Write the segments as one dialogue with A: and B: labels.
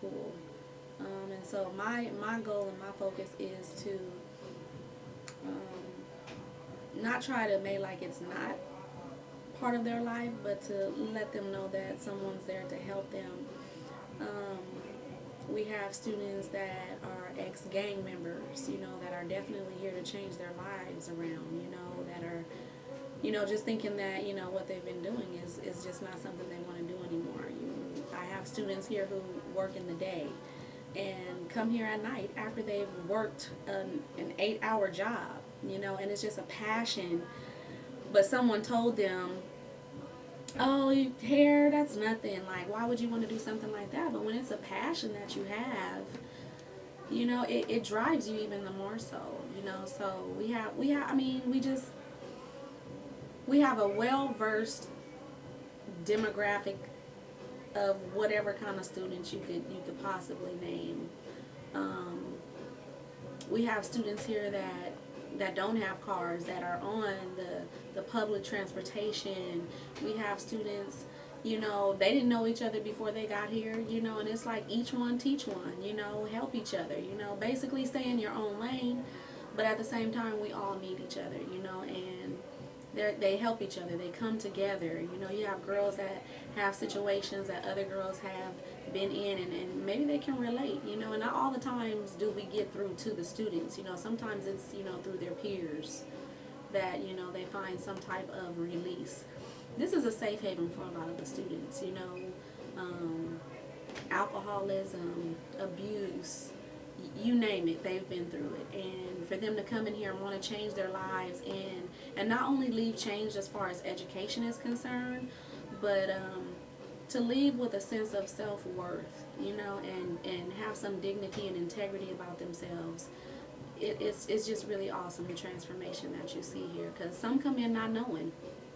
A: school. And so my goal and my focus is to not try to make like it's not part of their life, but to let them know that someone's there to help them. Um, we have students that are ex-gang members, that are definitely here to change their lives around, that are, just thinking that, what they've been doing is just not something they want to do anymore. I have students here who work in the day and come here at night after they've worked an 8-hour job, and it's just a passion. But someone told them, oh, hair, that's nothing. Like, why would you want to do something like that? But when it's a passion that you have, it drives you even the more so, So we have a well-versed demographic of whatever kind of students you could possibly name. We have students here that don't have cars, that are on the public transportation. We have students, they didn't know each other before they got here, and it's like each one teach one, help each other, basically stay in your own lane, but at the same time we all need each other, and they help each other. They come together. You have girls that have situations that other girls have been in, and maybe they can relate, and not all the times do we get through to the students. Sometimes it's, through their peers that, they find some type of release. This is a safe haven for a lot of the students, alcoholism, abuse, you name it, they've been through it. And for them to come in here and want to change their lives and not only leave changed as far as education is concerned, but to leave with a sense of self-worth, and have some dignity and integrity about themselves. It's just really awesome, the transformation that you see here, because some come in not knowing.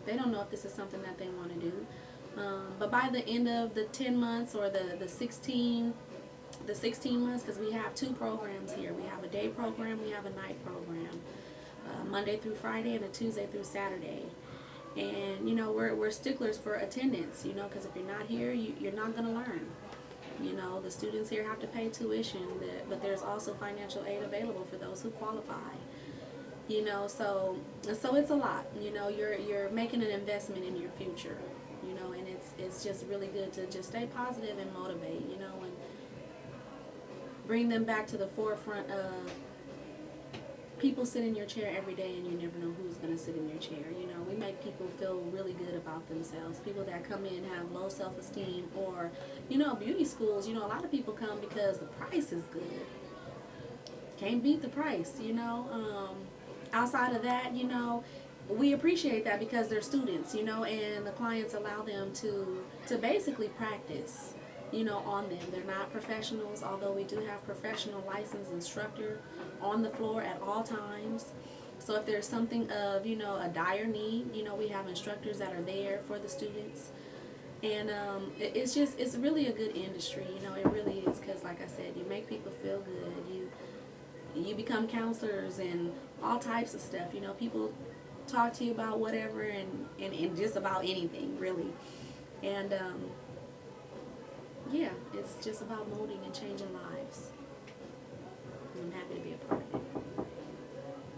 A: They don't know if this is something that they want to do. But by the end of the 10 months or the 16 months, because we have 2 programs here. We have a day program, we have a night program, Monday through Friday and a Tuesday through Saturday. And we're sticklers for attendance, because if you're not here, you're not going to learn. The students here have to pay tuition, but there's also financial aid available for those who qualify. So it's a lot. You're making an investment in your future. And it's just really good to just stay positive and motivate. And bring them back to the forefront of people sit in your chair every day and you never know who's going to sit in your chair. We make people feel really good about themselves. People that come in have low self-esteem, or, beauty schools, a lot of people come because the price is good. Can't beat the price, Outside of that, we appreciate that because they're students, and the clients allow them to basically practice, on them. They're not professionals, although we do have professional licensed instructor on the floor at all times. So if there's something of, a dire need, we have instructors that are there for the students. And it's really a good industry, it really is, because like I said, you make people feel good. You become counselors and all types of stuff. People talk to you about whatever and just about anything, really. And yeah, it's just about molding and changing lives. I'm happy to be a part of it.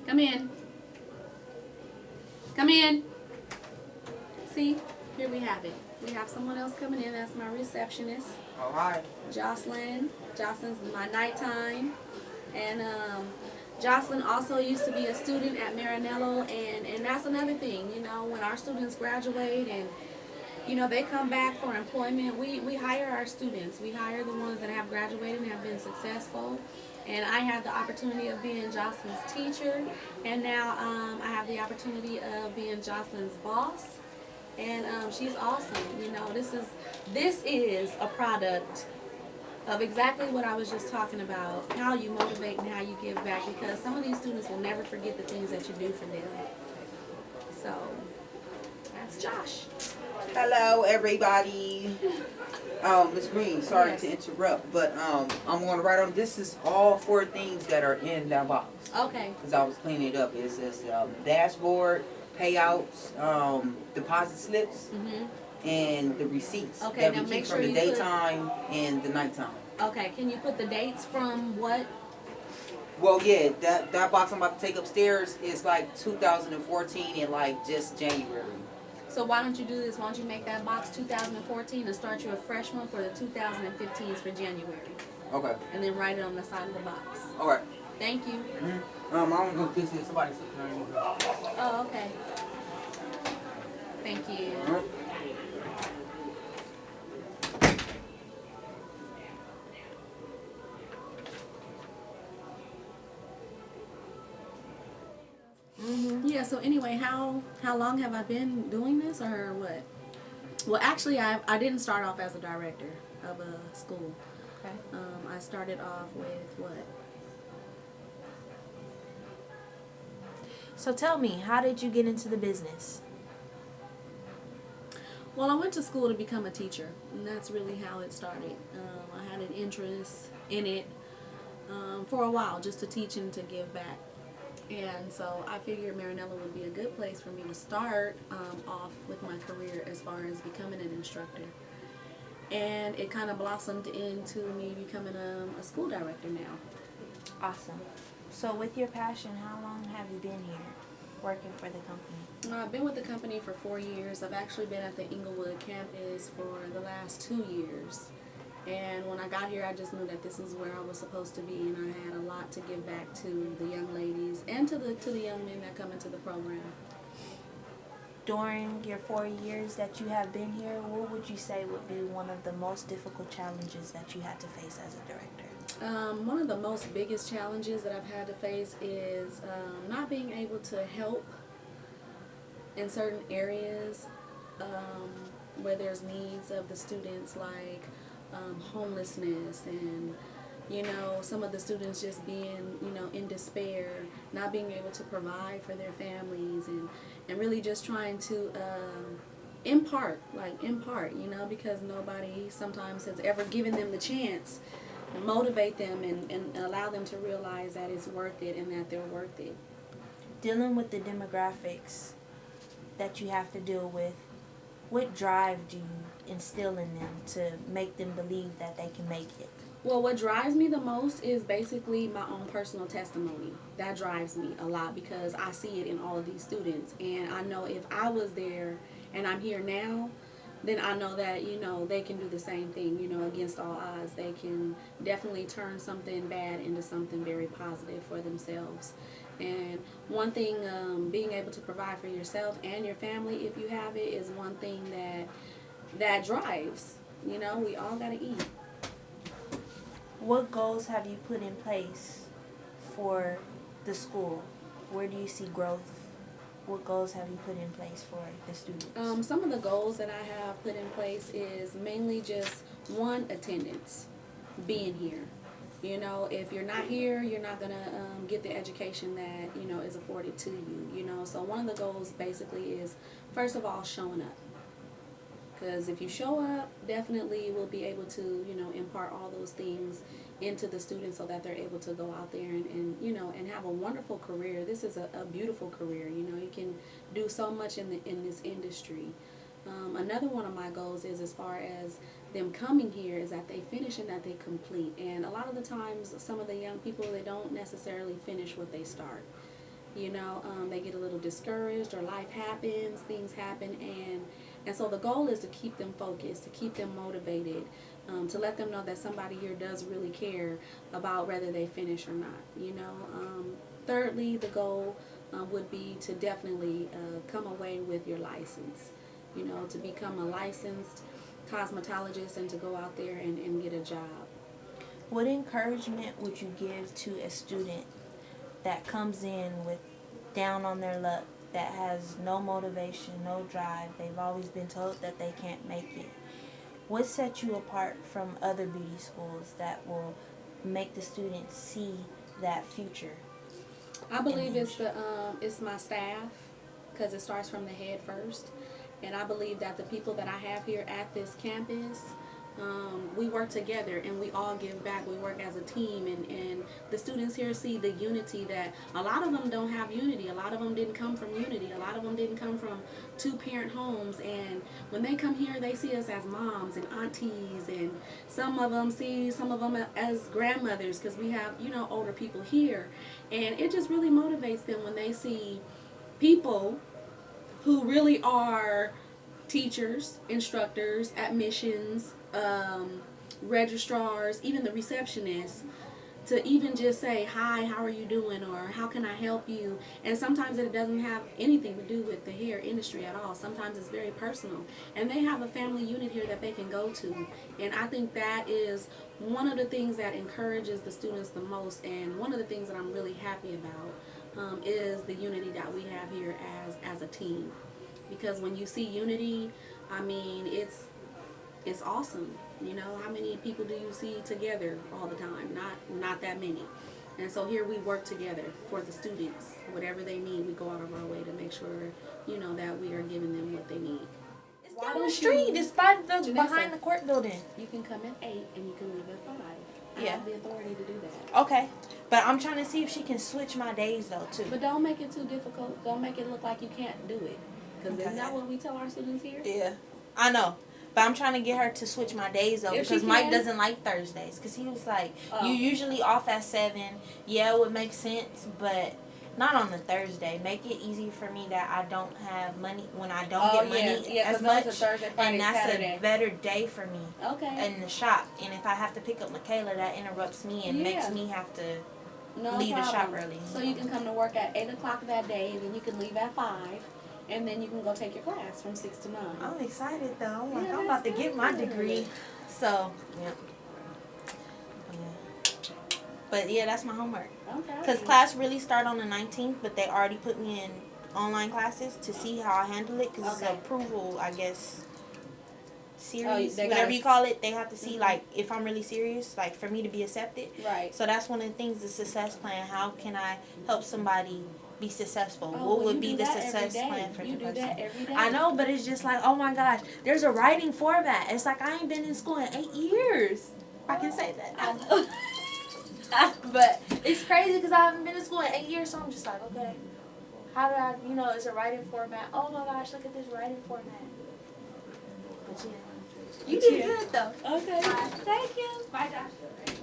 A: Come in. Come in. See, here we have it. We have someone else coming in. That's my receptionist.
B: Oh, hi.
A: Jocelyn. Jocelyn's my nighttime. And Jocelyn also used to be a student at Maranello, and that's another thing, when our students graduate and, they come back for employment, we hire our students. We hire the ones that have graduated and have been successful. And I had the opportunity of being Jocelyn's teacher, and now I have the opportunity of being Jocelyn's boss. And she's awesome. This is a product of exactly what I was just talking about, how you motivate and how you give back, because some of these students will never forget the things that you do for them. So, that's Josh.
B: Hello, everybody. Ms. Green, sorry
A: Yes.
B: to interrupt, but I'm going to write on, this is all 4 things that are in that box.
A: Okay.
B: Because I was cleaning it up. It says dashboard, payouts, deposit slips, and the receipts
A: Okay,
B: that
A: now
B: we
A: make
B: keep
A: sure
B: from the
A: you put.
B: daytime and the nighttime.
A: Okay, can you put the dates from what?
B: Well, yeah, that box I'm about to take upstairs is like 2014 and like just January.
A: So why don't you do this? Why don't you make that box 2014 and start you a fresh one for the 2015s for January,
B: Okay.
A: and then write it on the side of the box.
B: All right.
A: Thank you.
B: Mm-hmm. I'm gonna go visit somebody.
A: Oh, okay. Thank you.
B: All
A: Yeah. So anyway, how long have I been doing this, or what? Well, actually, I didn't start off as a director of a school.
C: Okay.
A: I started off with what?
C: So tell me, how did you get into the business?
A: Well, I went to school to become a teacher, and that's really how it started. I had an interest in it for a while, just to teach and to give back. And so I figured Marinella would be a good place for me to start off with my career as far as becoming an instructor. And it kind of blossomed into me becoming a school director now.
C: Awesome. So with your passion, how long have you been here working for the company?
A: I've been with the company for 4 years. I've actually been at the Inglewood campus for the last 2 years. And when I got here, I just knew that this is where I was supposed to be, and I had a lot to give back to the young ladies and to the young men that come into the program.
C: During your 4 years that you have been here, what would you say would be one of the most difficult challenges that you had to face as a director?
A: One of the most biggest challenges that I've had to face is not being able to help in certain areas where there's needs of the students, like homelessness, and some of the students just being in despair, not being able to provide for their families, and really just trying to impart, because nobody sometimes has ever given them the chance, motivate them and allow them to realize that it's worth it and that they're worth it.
C: Dealing with the demographics that you have to deal with, what drive do you instill in them to make them believe that they can make it?
A: Well, what drives me the most is basically my own personal testimony. That drives me a lot because I see it in all of these students. And I know if I was there and I'm here now, then I know that, they can do the same thing, against all odds. They can definitely turn something bad into something very positive for themselves. And one thing, being able to provide for yourself and your family, if you have it, is one thing that drives. We all got to eat.
C: What goals have you put in place for the school? Where do you see growth? What goals have you put in place for the students?
A: Some of the goals that I have put in place is mainly just one, attendance, being here. If you're not here, you're not going to get the education that, is afforded to you, So one of the goals basically is, first of all, showing up. Because if you show up, definitely we'll be able to, impart all those things into the students so that they're able to go out there and have a wonderful career. This is a beautiful career. You can do so much in this industry. Another one of my goals is, as far as them coming here, is that they finish and that they complete. And a lot of the times, some of the young people, they don't necessarily finish what they start. They get a little discouraged, or life happens, things happen, and so the goal is to keep them focused, to keep them motivated, to let them know that somebody here does really care about whether they finish or not. Thirdly, the goal would be to definitely come away with your license, to become a licensed cosmetologist and to go out there and get a job.
C: What encouragement would you give to a student that comes in with down on their luck, that has no motivation, no drive? They've always been told that they can't make it. What sets you apart from other beauty schools that will make the students see that future?
A: I believe it's my staff, because it starts from the head first. And I believe that the people that I have here at this campus, we work together and we all give back. We work as a team, and the students here see the unity that a lot of them don't have unity. A lot of them didn't come from unity. A lot of them didn't come from two-parent homes, and when they come here, they see us as moms and aunties, and some of them see some of them as grandmothers because we have, you know, older people here, and it just really motivates them when they see people who really are teachers, instructors, admissions, registrars, even the receptionists, to even just say, hi, how are you doing, or how can I help you? And sometimes it doesn't have anything to do with the hair industry at all. Sometimes it's very personal. And they have a family unit here that they can go to. And I think that is one of the things that encourages the students the most, and one of the things that I'm really happy about is the unity that we have here as a team. Because when you see unity, I mean, it's awesome. You know, how many people do you see together all the time? Not that many. And so here we work together for the students. Whatever they need, we go out of our way to make sure, you know, that we are giving them what they need.
C: It's down the street. It's by the
A: Janessa,
C: behind the court building.
A: You can come at 8 and you can leave at 5. I
C: Yeah.
A: have the authority to do that.
C: Okay. But I'm trying to see if she can switch my days though too.
A: But don't make it too difficult. Don't make it look like you can't do it. Because
C: Okay.
A: isn't that what we tell our students here?
C: Yeah, I know. But I'm trying to get her to switch my days though,
A: If she
C: because Mike
A: can.
C: doesn't like Thursdays. Because he was like,
A: Oh.
C: you usually off at 7. Yeah, it would make sense, but not on a Thursday. Make it easy for me that I don't have money, when I don't get money as
A: 'cause
C: much.
A: those are Thursday, Friday,
C: And that's
A: Saturday.
C: a better day for me
A: Okay.
C: in the shop. And if I have to pick up Michaela, that interrupts me and makes
A: Yeah.
C: me have to
A: No
C: leave the shop
A: problem.
C: early.
A: So you can come to work at 8 o'clock that day, and then you can leave at 5, and then you can go take your class from 6 to 9.
C: I'm excited though. I'm like,
A: Yeah,
C: I'm about to
A: that's
C: get my
A: good.
C: degree. So, yeah. But yeah, that's my homework.
A: Okay.
C: Because class really start on the 19th, but they already put me in online classes to see how I handle it. Because it's
A: Okay.
C: an approval, I guess, series,
A: they
C: whatever
A: gotta-
C: you call it. They have to see,
A: Mhm.
C: like, if I'm really serious, like, for me to be accepted.
A: Right.
C: So that's one of the things, the success plan. How can I help somebody be successful?
A: Oh,
C: what
A: well,
C: would
A: you
C: be
A: do
C: the
A: that every
C: success
A: day.
C: plan for
A: You
C: the
A: do
C: person?
A: that every day.
C: I know, but it's just like, oh my gosh, there's a writing format. It's like I ain't been in school in 8 years. I can say that.
A: I know.
C: But it's crazy because I haven't been in school in 8 years, so I'm just like, okay, how do I, you know, it's a writing format. Oh my gosh, look at this writing format. But yeah, you did good though.
A: Okay.
C: Bye.
A: Thank you.
C: Bye, Josh.